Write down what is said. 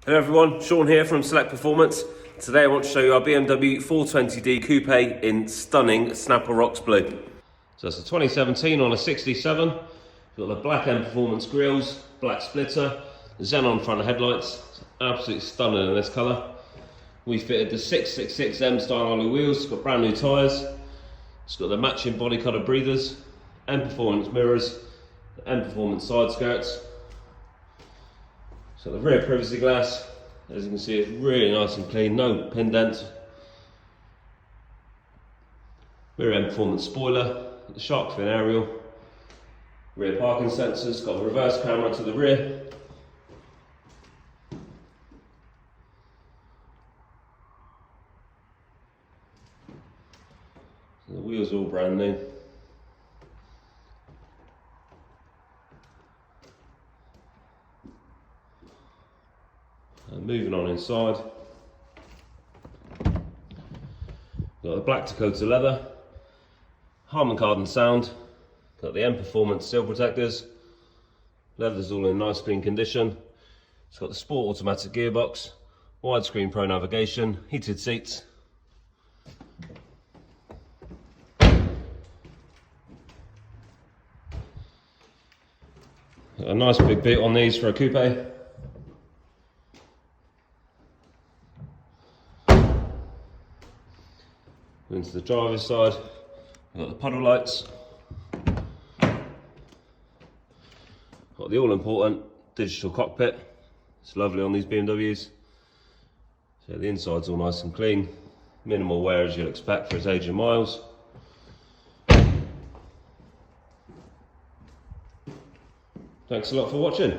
Hello everyone, Sean here from Select Performance. Today I want to show you our BMW 420D Coupe in stunning Snapper Rocks Blue. So it's a 2017 on a 67. We've got the black M Performance grills, black splitter, xenon front headlights. It's absolutely stunning in this colour. We fitted the 666M style alloy wheels, it's got brand new tyres. It's got the matching body colour breathers, M Performance mirrors, the M Performance side skirts. So the rear privacy glass, as you can see, it's really nice and clean, no pin dents. Rear end performance spoiler, the shark fin aerial, rear parking sensors, got a reverse camera to the rear. So the wheels are all brand new. Moving on inside, got the Black Dakota Leather, Harmon Kardon Sound, got the M Performance sill protectors, leather's all in nice clean condition. It's got the Sport Automatic Gearbox, widescreen Pro navigation, heated seats. Got a nice big bit on these for a coupe. Into the driver's side, we've got the puddle lights, got the all-important digital cockpit. It's lovely on these BMWs. So the inside's all nice and clean, minimal wear as you'd expect for its age and miles. Thanks a lot for watching.